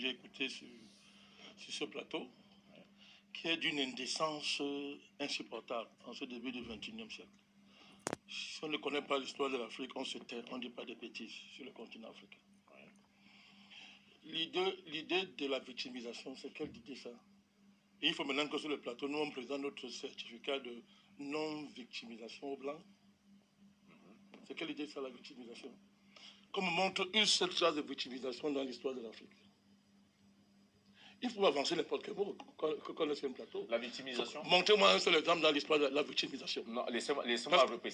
j'ai écouté sur ce plateau, qui est d'une indécence insupportable en ce début du XXIe siècle. Si on ne connaît pas l'histoire de l'Afrique, on se tait, on ne dit pas de bêtises sur le continent africain. L'idée de la victimisation, c'est quelle idée ça? Et il faut maintenant que sur le plateau, nous, on présente notre certificat de non-victimisation au blanc. C'est quelle idée ça, la victimisation? Comme on montre une seule trace de victimisation dans l'histoire de l'Afrique. Il faut avancer n'importe quel mot, qu'on est sur un plateau. La victimisation? Montrez-moi un seul exemple dans l'histoire de la victimisation. Non, laissez-moi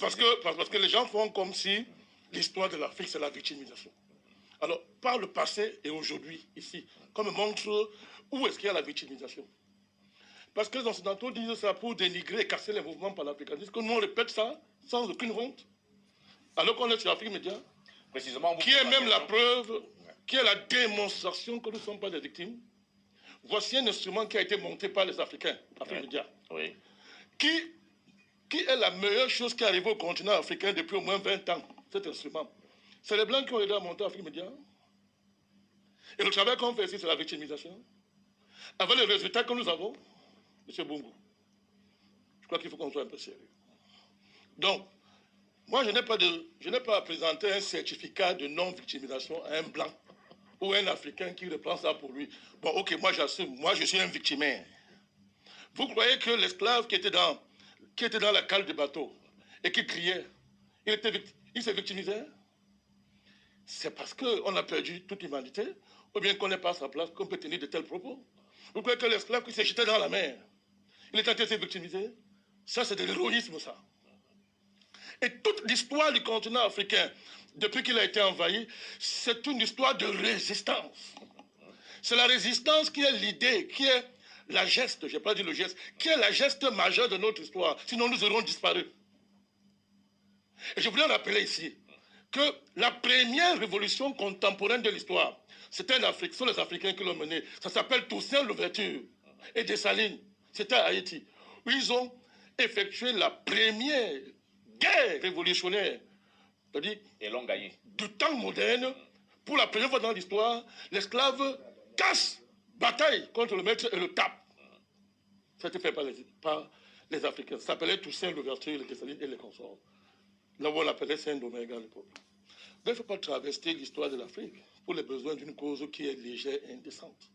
parce que les gens font comme si l'histoire de l'Afrique, c'est la victimisation. Alors, par le passé et aujourd'hui, ici, qu'on me montre où est-ce qu'il y a la victimisation. Parce que les Occidentaux disent ça pour dénigrer et casser les mouvements par l'africanisme, que nous on répète ça sans aucune honte. Alors qu'on est sur l'Afrique Média, précisément, qui est même la preuve, qui est la démonstration que nous ne sommes pas des victimes. Voici un instrument qui a été monté par les Africains, Afrique Média, qui est la meilleure chose qui est arrivée au continent africain depuis au moins 20 ans, cet instrument. C'est les Blancs qui ont aidé à monter Afrique Média. Et le travail qu'on fait ici, c'est la victimisation. Avec les résultats que nous avons, M. Bungu, je crois qu'il faut qu'on soit un peu sérieux. Donc, moi, je n'ai pas à présenter un certificat de non-victimisation à un Blanc ou un Africain qui reprend ça pour lui. Bon, ok, moi j'assume, moi je suis un victimaire. Vous croyez que l'esclave qui était dans la cale du bateau et qui criait, il s'est victimisé? C'est parce qu'on a perdu toute humanité, ou bien qu'on n'est pas à sa place, qu'on peut tenir de tels propos. Vous croyez que l'esclave qui s'est jeté dans la mer, il est tenté de se victimiser? Ça, c'est de l'héroïsme, ça. Et toute l'histoire du continent africain, depuis qu'il a été envahi, c'est une histoire de résistance. C'est la résistance qui est l'idée, qui est la geste, je n'ai pas dit le geste, qui est la geste majeure de notre histoire. Sinon, nous aurions disparu. Et je voulais rappeler ici que la première révolution contemporaine de l'histoire, c'était en Afrique, ce sont les Africains qui l'ont menée. Ça s'appelle Toussaint Louverture et Dessalines. C'était à Haïti, où ils ont effectué la première guerre révolutionnaire. C'est-à-dire, et l'ont gagné. Du temps moderne, pour la première fois dans l'histoire, l'esclave casse, bataille contre le maître et le tape. Ça a été fait par les Africains. Ça s'appelait Toussaint Louverture, les Dessalines et les consorts. Là où on l'appelait Saint-Domingue à l'époque. Donc il ne faut pas travestir l'histoire de l'Afrique pour les besoins d'une cause qui est légère et indécente.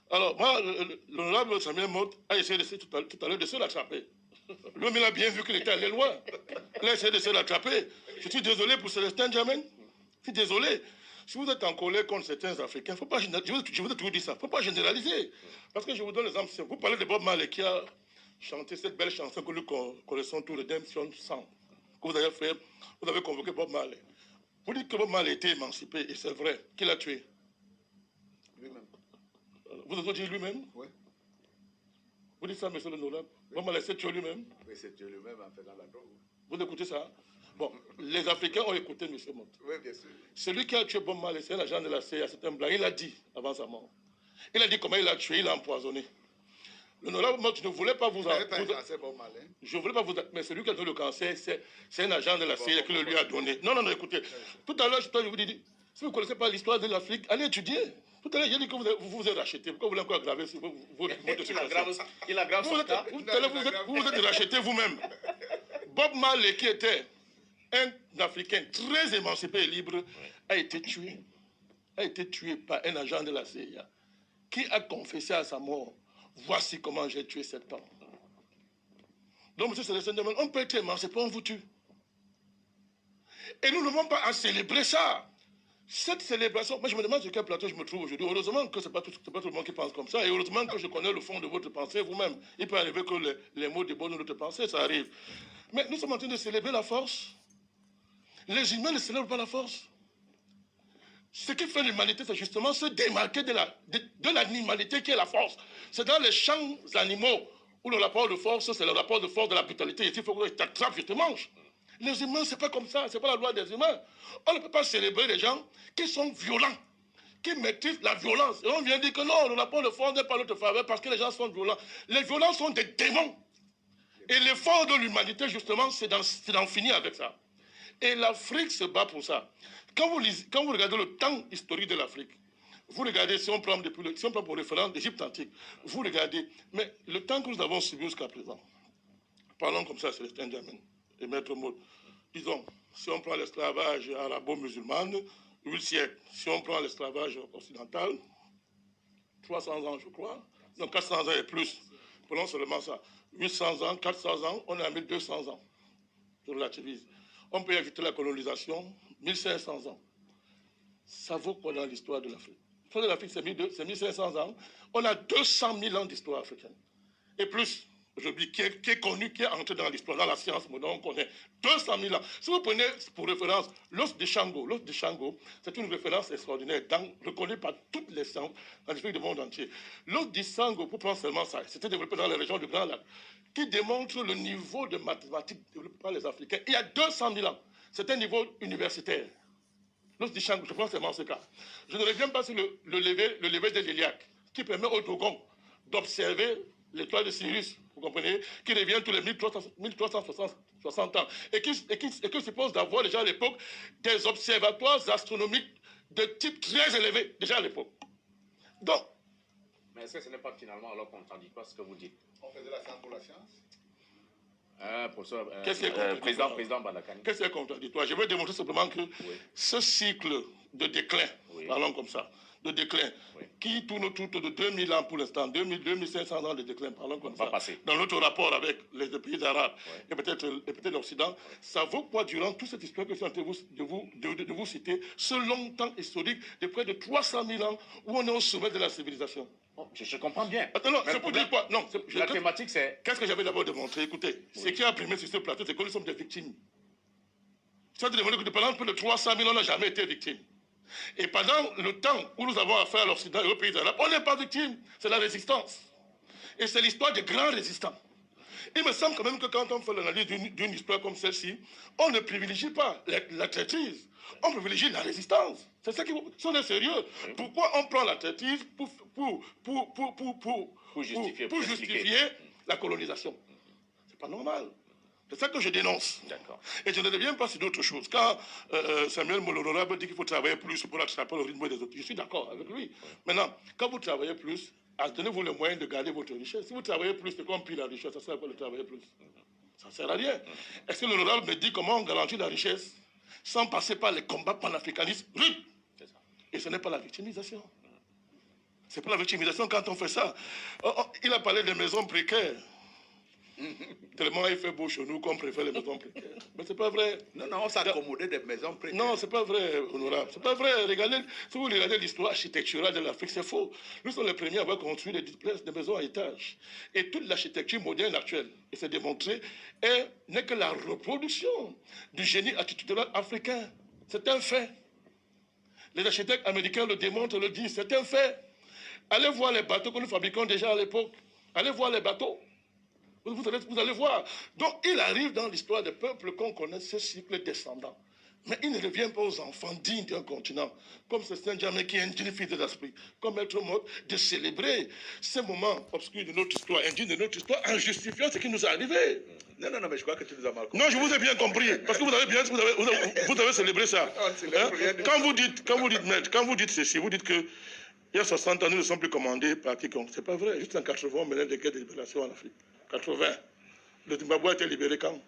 Alors, moi, l'honorable Samuel Motte a essayé tout à l'heure de se l'attraper. L'homme, il a bien vu qu'il était allé loin. Il a essayé de se l'attraper. Je suis désolé pour Célestin Djamène. Je suis désolé. Si vous êtes en colère contre certains Africains, faut pas je vous ai toujours dit ça, il ne faut pas généraliser. Parce que je vous donne l'exemple. Vous parlez de Bob Marley qui a chanté cette belle chanson que nous connaissons tous, Redemption Song, que vous avez fait, vous avez convoqué Bob Marley. Vous dites que Bob Marley a été émancipé, et c'est vrai, qu'il a tué. Lui-même. Vous avez dit lui-même? Oui. Vous dites ça, monsieur l'honorable? Oui. Bob Marley s'est tué lui-même? Oui, s'est tué lui-même en faisant la drogue. Vous écoutez ça? Bon, les Africains ont écouté M. Motte. Oui, bien sûr. Celui qui a tué Bob Marley, c'est l'agent de la CIA, c'est un blanc. Il a dit, avant sa mort. Il a dit comment il a tué, il a empoisonné. L'honorable Motte, je ne voulais pas vous... Je ne voulais pas vous... Mais celui qui a donné le cancer, c'est un agent de la CIA qui le lui a donné. Non, non, non, écoutez. Tout à l'heure, je vous dis, si vous ne connaissez pas l'histoire de l'Afrique, allez étudier. Tout à l'heure, j'ai dit que vous vous êtes racheté. Pourquoi vous voulez encore aggraver votre situation? Il aggrave son cas. Vous vous êtes racheté vous-même. Bob Marley, qui était un Africain très émancipé et libre, a été tué. A été tué par un agent de la CIA qui a confessé à sa mort: voici comment j'ai tué cet homme. Donc, M. Célestin Djamène, on peut être émancipé, on vous tue. Et nous n'avons pas à célébrer ça. Cette célébration, moi je me demande sur quel plateau je me trouve aujourd'hui. Heureusement que ce n'est pas tout le monde qui pense comme ça. Et heureusement que je connais le fond de votre pensée vous-même. Il peut arriver que les mots débordent de notre pensée, ça arrive. Mais nous sommes en train de célébrer la force. Les humains ne célèbrent pas la force. Ce qui fait l'humanité, c'est justement se démarquer de l'animalité qui est la force. C'est dans les champs animaux où le rapport de force, c'est le rapport de force de la brutalité. Ici, il faut que je t'attrape, je te mange. Les humains, ce n'est pas comme ça, ce n'est pas la loi des humains. On ne peut pas célébrer les gens qui sont violents, qui maîtrisent la violence. Et on vient dire que non, le rapport de force n'est pas notre faveur parce que les gens sont violents. Les violents sont des démons. Et l'effort de l'humanité, justement, c'est d'en finir avec ça. Et l'Afrique se bat pour ça. Quand vous regardez le temps historique de l'Afrique, Vous regardez, si on prend pour référence l'Égypte antique, vous regardez, mais le temps que nous avons subi jusqu'à présent, parlons comme ça, Célestin Diamène et Maître Maud, disons, si on prend l'esclavage arabo-musulman, 8 siècles, si on prend l'esclavage occidental, 300 ans, je crois, non, 400 ans et plus, prenons seulement ça, 800 ans, 400 ans, on est à 1200 ans, je relativise. On peut éviter la colonisation, 1500 ans. Ça vaut quoi dans l'histoire de l'Afrique? L'histoire de l'Afrique, c'est 1500 ans. On a 200 000 ans d'histoire africaine. Et plus, aujourd'hui, qui est connu, qui est entré dans l'histoire, dans la science moderne, on connaît 200 000 ans. Si vous prenez pour référence l'os de Shango, c'est une référence extraordinaire, reconnue par toutes les sciences dans l'histoire du monde entier. L'os de Shango, pour prendre seulement ça, c'était développé dans les régions du Grand Lac, qui démontre le niveau de mathématiques développé par les Africains. Il y a 200 000 ans. C'est un niveau universitaire. L'os de Shango, je prends seulement ce cas. Je ne reviens pas sur le lever de l'Iliaque, qui permet aux Dogons d'observer l'étoile de Sirius, vous comprenez, qui revient tous les 1360 ans, et qui suppose d'avoir déjà à l'époque des observatoires astronomiques de type très élevé, déjà à l'époque. Donc. Mais est-ce que ce n'est pas finalement alors qu'on ne dit pas ce que vous dites? On faisait la science pour la science. Qu'est-ce qui est contradictoire? Président Balakani. Qu'est-ce qui est contradictoire? Je veux démontrer simplement que ce cycle de déclin, parlons comme ça, de déclin, qui tourne autour de 2000 ans pour l'instant, 2500 ans de déclin, parlons comme ça, dans notre rapport avec les pays arabes et peut-être l'Occident, ça vaut quoi durant toute cette histoire que je suis en train de vous citer, ce long temps historique de près de 300 000 ans où on est au sommet de la civilisation? Je comprends bien. Attends, non, c'est pour dire quoi? Non, la thématique, c'est... Qu'est-ce que j'avais d'abord démontré? Écoutez, ce qui a primé sur ce plateau, c'est que nous sommes des victimes. Ça veut dire que pendant plus de 300 000 ans, on n'a jamais été victime. Et pendant le temps où nous avons affaire à l'Occident et aux pays arabes, on n'est pas victime. C'est la résistance. Et c'est l'histoire des grands résistants. Il me semble quand même que quand on fait l'analyse d'une histoire comme celle-ci, on ne privilégie pas la traîtrise, on privilégie la résistance. C'est ça qui sont sérieux. Pourquoi on prend la traîtrise pour justifier la colonisation? C'est pas normal. C'est ça que je dénonce. Et je ne reviens pas sur d'autres choses. Quand Samuel Moloraba dit qu'il faut travailler plus pour attraper le rythme des autres, je suis d'accord avec lui. Maintenant, quand vous travaillez plus, donnez-vous les moyens de garder votre richesse. Si vous travaillez plus, c'est comme pire la richesse, ça sert à quoi de travailler plus? Ça ne sert à rien. Est-ce que l'honorable me dit comment on garantit la richesse sans passer par les combats panafricanistes rudes? Et ce n'est pas la victimisation. C'est pas la victimisation quand on fait ça. Il a parlé des maisons précaires. Tellement il fait beau chez nous qu'on préfère les maisons précaires. Mais c'est pas vrai. Non, on s'accommodait des maisons précaires. Non, c'est pas vrai, honorable. C'est pas vrai. Regardez, si vous regardez l'histoire architecturale de l'Afrique, c'est faux. Nous sommes les premiers à avoir construit des maisons à étages. Et toute l'architecture moderne actuelle, et c'est démontré, n'est que la reproduction du génie architectural africain. C'est un fait. Les architectes américains le démontrent, le disent, c'est un fait. Allez voir les bateaux que nous fabriquons déjà à l'époque. Allez voir les bateaux. Vous allez voir. Donc, il arrive dans l'histoire des peuples qu'on connaît ce cycle descendant. Mais il ne revient pas aux enfants dignes d'un continent, comme c'est Saint-Germain qui est indigne fils de l'esprit, comme Maître Maud, de célébrer ces moments obscurs de notre histoire, indignes de notre histoire, en justifiant ce qui nous est arrivé. Non, mais je crois que tu nous as mal compris. Non, je vous ai bien compris, parce que vous avez célébré ça. Quand vous dites ceci, vous dites que il y a 60 ans, nous ne sommes plus commandés par quiconque. C'est pas vrai. Juste en 80, on menait des guerres de libération en Afrique. 80. Le Zimbabwe a été libéré quand?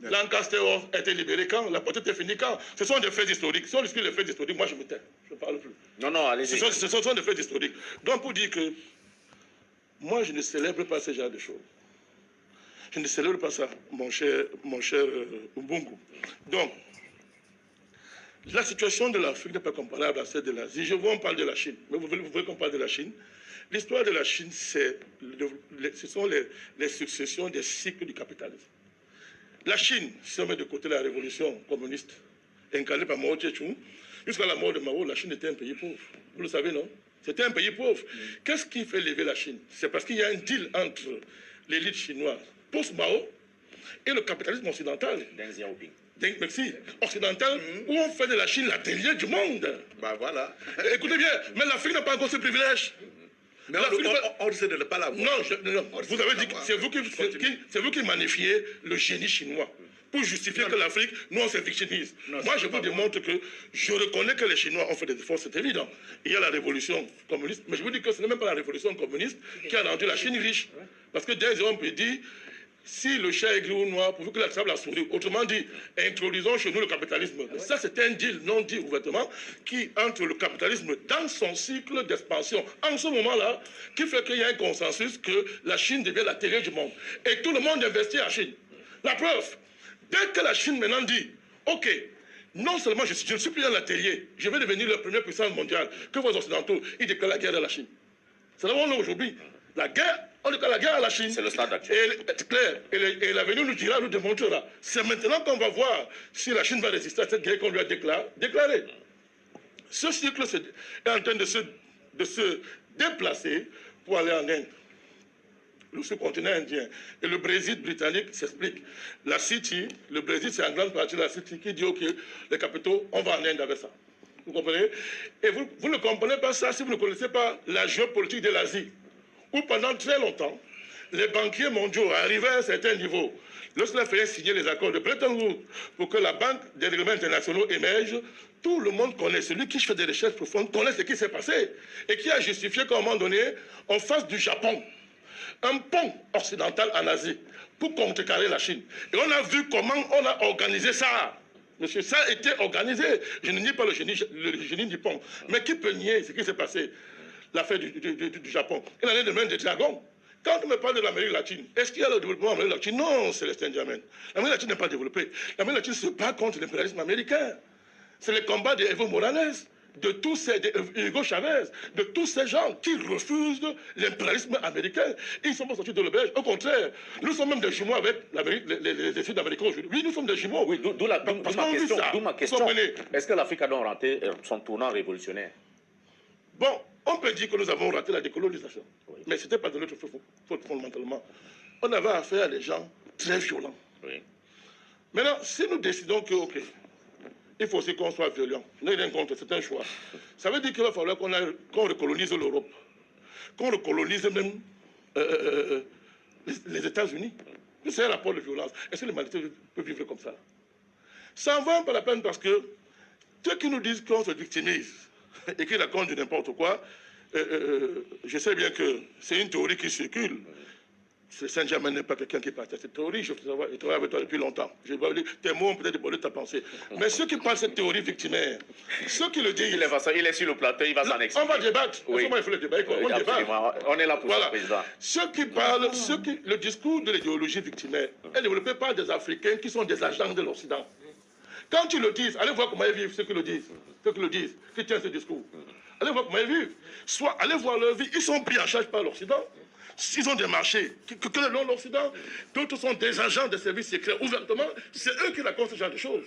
Lancaster a été libéré quand? La porte était finie quand? Ce sont des faits historiques. Si on discute les faits historiques, moi je me tais. Je ne parle plus. Non, allez-y. Ce sont des faits historiques. Donc pour dire que moi je ne célèbre pas ce genre de choses. Je ne célèbre pas ça, mon cher Mbungu. Donc, la situation de l'Afrique n'est pas comparable à celle de l'Asie. Je vois, on parle de la Chine. Mais vous voulez qu'on parle de la Chine? L'histoire de la Chine, ce sont les successions des cycles du capitalisme. La Chine, si on met de côté la révolution communiste incarnée par Mao Tse-tung, jusqu'à la mort de Mao, la Chine était un pays pauvre. Vous le savez, non? C'était un pays pauvre. Qu'est-ce qui fait lever la Chine? C'est parce qu'il y a un deal entre l'élite chinoise post-Mao et le capitalisme occidental. Deng Xiaoping. Merci. Occidental, où on fait de la Chine l'atelier du monde. Bah voilà. Écoutez bien, mais l'Afrique n'a pas encore ce privilège. Mais on essaie de ne pas l'avoir. Non, vous avez dit que c'est vous qui magnifiez le génie chinois. pour justifier que l'Afrique, nous, on se victimise. Moi, je vous démontre que je reconnais que les Chinois ont fait des efforts, c'est évident. Il y a la révolution communiste, mais je vous dis que ce n'est même pas la révolution communiste qui a rendu la Chine riche. Parce que dès on peut dire, si le chat est gris ou noir, pourvu que la table a souri. Autrement dit, introduisons chez nous le capitalisme. Ça, c'est un deal non dit ouvertement qui entre le capitalisme dans son cycle d'expansion. En ce moment-là, qui fait qu'il y a un consensus que la Chine devient la télé du monde. Et tout le monde investit en Chine. La preuve, dès que la Chine maintenant dit, OK, non seulement je ne suis plus dans l'atelier, je vais devenir la première puissance mondiale, que vos Occidentaux, ils déclarent la guerre à la Chine. C'est là où on est aujourd'hui. La guerre, on déclare la guerre à la Chine. C'est le stade actuel. C'est clair. Et l'avenir nous dira, nous démontrera. C'est maintenant qu'on va voir si la Chine va résister à cette guerre qu'on lui a déclarée. Ce cycle est en train de se déplacer pour aller en Inde. Le sous-continent indien. Et le Brésil britannique s'explique. La City, le Brésil, c'est en grande partie la City qui dit, OK, les capitaux, on va en Inde avec ça. Vous comprenez? Et vous ne comprenez pas ça si vous ne connaissez pas la géopolitique de l'Asie, où pendant très longtemps, les banquiers mondiaux arrivaient à un certain niveau. Lorsqu'il a fallu signer les accords de Bretton Woods pour que la Banque des règlements internationaux émerge, tout le monde connaît, celui qui fait des recherches profondes connaît ce qui s'est passé et qui a justifié qu'à un moment donné, on fasse du Japon un pont occidental en Asie pour contrecarrer la Chine. Et on a vu comment on a organisé ça. Monsieur, ça a été organisé. Je ne nie pas le génie du pont. Mais qui peut nier ce qui s'est passé? L'affaire du Japon. Il en est de même des dragons. Quand on me parle de l'Amérique latine, est-ce qu'il y a le développement en Amérique latine? Non, Célestin Diamène. L'Amérique latine n'est pas développée. L'Amérique latine se bat contre l'impérialisme américain. C'est le combat d'Evo Morales, de Hugo Chavez, de tous ces gens qui refusent l'impérialisme américain. Ils ne sont pas sortis de l'auberge. Au contraire, nous sommes même des jumeaux avec les Sud-Américains aujourd'hui. Oui, nous sommes des jumeaux. Oui, d'où ma question. Est-ce que l'Afrique a donc raté son tournant révolutionnaire? Bon, on peut dire que nous avons raté la décolonisation. Oui. Mais ce n'était pas de notre faute fondamentalement. On avait affaire à des gens très violents. Oui. Maintenant, si nous décidons que, OK, il faut aussi qu'on soit violent, nous rien contre, c'est un choix. Ça veut dire qu'il va falloir qu'on recolonise l'Europe, qu'on recolonise même les États-Unis. C'est un rapport de violence. Est-ce que l'humanité peut vivre comme ça? Ça en vaut pas la peine parce que ceux qui nous disent qu'on se victimise et qui racontent du n'importe quoi, je sais bien que c'est une théorie qui circule. Saint-Germain n'est pas quelqu'un qui partage cette théorie, je travaille avec toi depuis longtemps. Tes mots ont peut-être débordé ta pensée. Mais ceux qui parlent de cette théorie victimaire, ceux qui le disent... Il est sur le plateau, il va s'en expliquer. On va débattre. Oui. Il faut le débat. On débat. On est là pour voilà. ça, président. Ceux qui parlent, le discours de l'idéologie victimaire est développé par des Africains qui sont des agents de l'Occident. Quand ils le disent, allez voir comment ils vivent, ceux qui le disent, qui tiennent ce discours. Allez voir comment ils vivent. Soit allez voir leur vie, ils sont pris en charge par l'Occident. S'ils ont des marchés, que le long de l'Occident, d'autres sont des agents des services secrets ouvertement, c'est eux qui racontent ce genre de choses,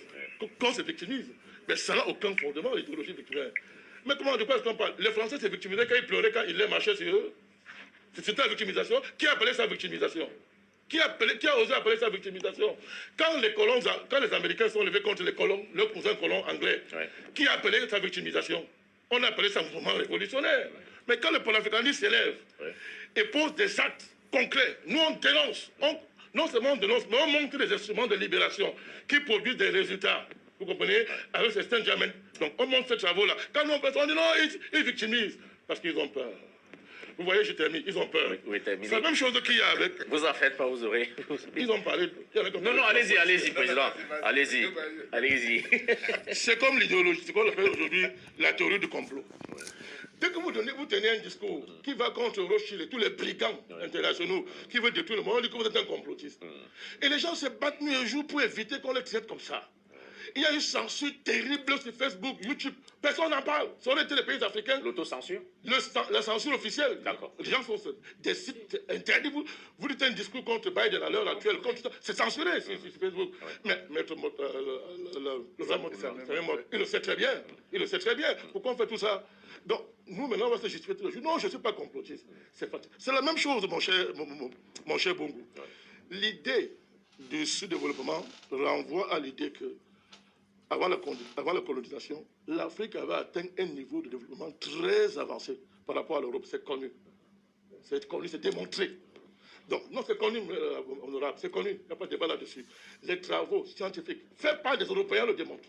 qu'on se victimise. Mais ça n'a aucun fondement, l'idéologie victimaire. Mais comment, de quoi est-ce qu'on parle? Les Français se victimisaient quand ils pleuraient, quand ils les marchaient sur eux. C'était la victimisation. Qui a appelé ça victimisation? Qui a osé appeler ça victimisation? Quand les Américains sont levés contre les colons, leurs cousins colons anglais, qui a appelé ça victimisation? On a appelé ça mouvement révolutionnaire. Mais quand le panafricanisme s'élève et pose des actes concrets, nous on dénonce. Non seulement on dénonce, mais on montre des instruments de libération qui produisent des résultats. Vous comprenez? Avec ces Saint-Germain. Donc on montre ces travaux-là. Quand nous on dit non, ils victimisent. Parce qu'ils ont peur. Vous voyez, je termine. Ils ont peur. Oui, c'est la même chose qu'il y a avec... Vous en faites pas, vous aurez... Ils ont parlé... Non, allez-y, président. Allez-y. C'est comme l'idéologie, c'est qu'on appelle aujourd'hui la théorie du complot. Dès que vous tenez un discours qui va contre Rothschild et tous les brigands internationaux qui veulent détruire le monde, on dit que vous êtes un complotiste. Et les gens se battent nuit et jour pour éviter qu'on les traite comme ça. Il y a une censure terrible sur Facebook, YouTube. Personne n'en parle. Ça aurait été les pays africains. L'autocensure? La censure officielle. D'accord. Les gens font des sites interdits. Vous dites un discours contre Biden à l'heure actuelle. C'est censuré sur Facebook. Mais Maître il le sait très bien. Il le sait très bien. Pourquoi on fait tout ça? Donc, nous, maintenant, on va se justifier tous les jours. Non, je ne suis pas complotiste. C'est la même chose, mon cher Bongo. L'idée du sous-développement renvoie à l'idée que avant la colonisation, l'Afrique avait atteint un niveau de développement très avancé par rapport à l'Europe. C'est connu. C'est connu, c'est démontré. Donc, non, c'est connu, honorable, c'est connu, il n'y a pas de débat là-dessus. Les travaux scientifiques faits par des Européens le démontrent.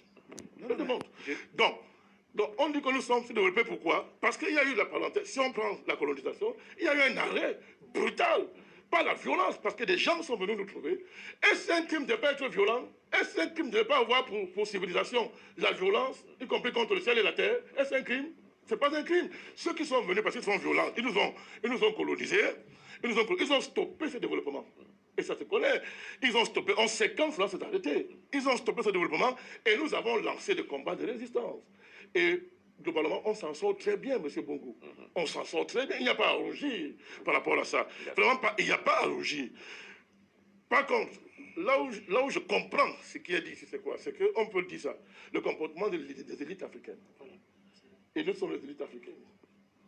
Donc, on dit que nous sommes sous-développés, pourquoi? Parce qu'il y a eu la parenthèse, si on prend la colonisation, il y a eu un arrêt brutal, pas la violence, parce que des gens sont venus nous trouver. Est-ce un crime de ne pas être violent? Est-ce un crime de ne pas avoir pour civilisation la violence, y compris contre le ciel et la terre? Est-ce un crime? Ce n'est pas un crime. Ceux qui sont venus parce qu'ils sont violents, ils nous ont colonisés, ils ont stoppé ce développement. Et ça se connaît. Ils ont stoppé, on sait quand cela s'est arrêté. Ils ont stoppé ce développement et nous avons lancé des combats de résistance. Et globalement, on s'en sort très bien, M. Bongo. On s'en sort très bien. Il n'y a pas à rougir par rapport à ça. Vraiment, il n'y a pas à rougir. Par contre, là où je comprends ce qui est dit, c'est quoi? C'est qu'on peut dire ça. Le comportement des élites africaines. Et nous sommes les élites africaines.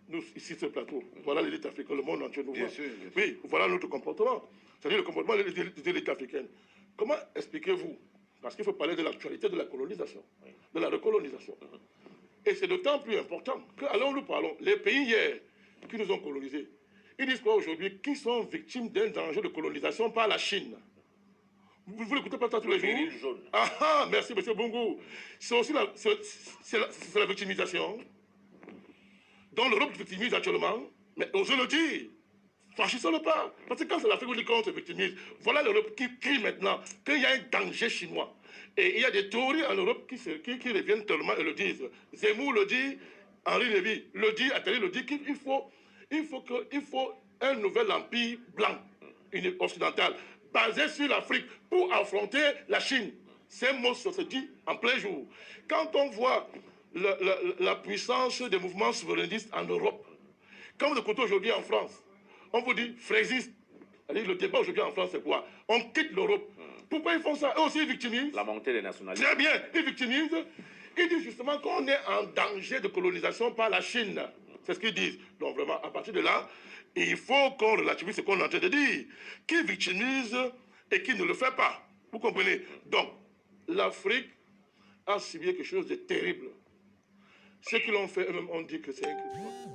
Nous, ici, ce plateau, voilà l'élite africaine, le monde entier nous voit. Oui, voilà notre comportement. C'est-à-dire le comportement des élites africaines. Comment expliquez-vous? Parce qu'il faut parler de l'actualité de la colonisation, de la recolonisation. Et c'est d'autant plus important que, alors nous parlons, les pays hier qui nous ont colonisés, ils disent quoi aujourd'hui? Qu'ils sont victimes d'un danger de colonisation par la Chine. Vous l'écoutez pas ça tous les jours? Ah, merci, M. Bongo. C'est aussi la victimisation. Donc l'Europe victimise actuellement, mais osez le dire, franchissons le pas. Parce que quand c'est l'Afrique qui se victimise, voilà l'Europe qui crie maintenant qu'il y a un danger chinois. Et il y a des théories en Europe qui reviennent tellement et le disent. Zemmour le dit, Henri Lévy le dit, Attali le dit, qu'il faut un nouvel empire blanc, occidental, basé sur l'Afrique pour affronter la Chine. Ces mots se disent en plein jour. Quand on voit la puissance des mouvements souverainistes en Europe, quand vous écoutez aujourd'hui en France, on vous dit frésiste. Le débat aujourd'hui en France, c'est quoi? On quitte l'Europe. Pourquoi ils font ça? Eux aussi, ils victimisent. La montée des nationalistes. Très bien, ils victimisent. Ils disent justement qu'on est en danger de colonisation par la Chine. C'est ce qu'ils disent. Donc vraiment, à partir de là, il faut qu'on relativise ce qu'on est en train de dire. Qui victimise et qui ne le fait pas. Vous comprenez? Donc, l'Afrique a subi quelque chose de terrible. Ceux qui l'ont fait, eux-mêmes ont dit que c'est un crime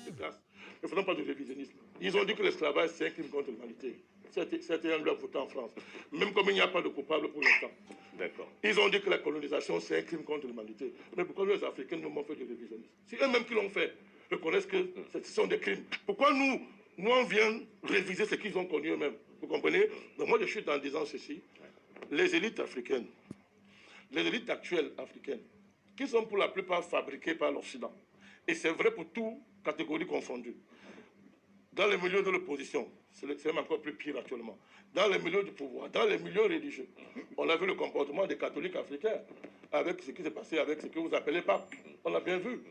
de classe. Ne faisons pas de révisionnisme. Ils ont dit que l'esclavage, c'est un crime contre l'humanité. C'était un loi votée en France. Même comme il n'y a pas de coupable pour l'instant. D'accord. Ils ont dit que la colonisation, c'est un crime contre l'humanité. Mais pourquoi les Africains nous ont fait de révisionnisme? Si eux-mêmes qui l'ont fait reconnaissent que ce sont des crimes, pourquoi nous on vient réviser ce qu'ils ont connu eux-mêmes? Vous comprenez? Donc moi, je suis en disant ceci. Les élites africaines, les élites actuelles africaines, qui sont pour la plupart fabriquées par l'Occident, et c'est vrai pour toutes catégories confondues, dans les milieux de l'opposition, c'est même encore plus pire actuellement, dans les milieux du pouvoir, dans les milieux religieux, on a vu le comportement des catholiques africains avec ce qui s'est passé avec ce que vous appelez pape. On l'a bien vu.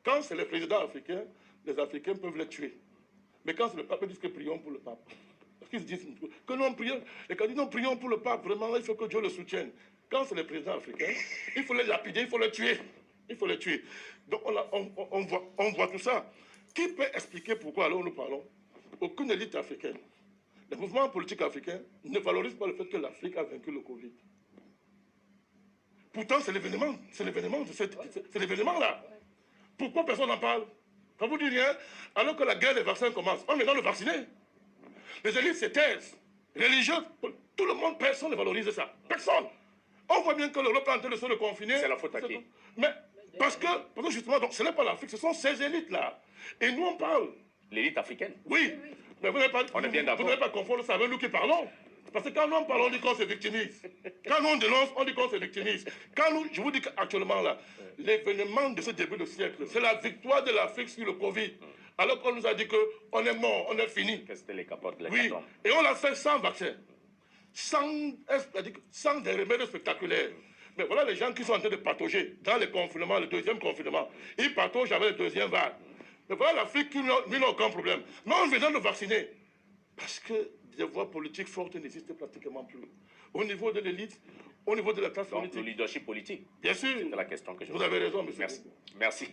Quand c'est les présidents africains, les Africains peuvent les tuer. Mais quand c'est le pape, ils disent que prions pour le pape. Parce qu'ils se disent que nous prions, et quand ils disent non, prions pour le pape, vraiment, il faut que Dieu le soutienne. Quand c'est les présidents africains, il faut les lapider, il faut les tuer. Il faut les tuer. Donc on voit tout ça. Qui peut expliquer pourquoi, alors nous parlons, aucune élite africaine, les mouvements politiques africains ne valorisent pas le fait que l'Afrique a vaincu le Covid. Pourtant, c'est l'événement-là. Pourquoi personne n'en parle? Quand vous dites rien, alors que la guerre des vaccins commence, on est dans le vacciné. Les élites se taisent. Religieuses, tout le monde, personne ne valorise ça. Personne. On voit bien que l'Europe est en train de se confiner. C'est la faute à qui? Mais parce que justement, donc, ce n'est pas l'Afrique, ce sont ces élites-là. Et nous, on parle. L'élite africaine? Oui. Mais vous n'avez pas, on est bien d'accord. Vous n'avez pas confondre ça avec nous qui parlons. Parce que quand nous parlons, on dit qu'on se victimise. Quand nous on dénonce, on dit qu'on se victimise. Quand nous, je vous dis qu'actuellement, là, l'événement de ce début de siècle, c'est la victoire de l'Afrique sur le Covid. Alors qu'on nous a dit qu'on est mort, on est fini. Que c'était les capotes, les oui. Et on l'a fait sans vaccin. Sans des remèdes spectaculaires. Mais voilà les gens qui sont en train de patauger dans les confinements, le deuxième confinement. Ils pataugent avec le deuxième vague. Mais voilà l'Afrique qui n'a aucun problème. Mais on vient de vacciner. Parce que des voix politiques fortes n'existent pratiquement plus. Au niveau de l'élite, au niveau de la classe politique. Le leadership politique. Bien sûr. C'est la question que je vous avez raison, monsieur. Merci. Merci.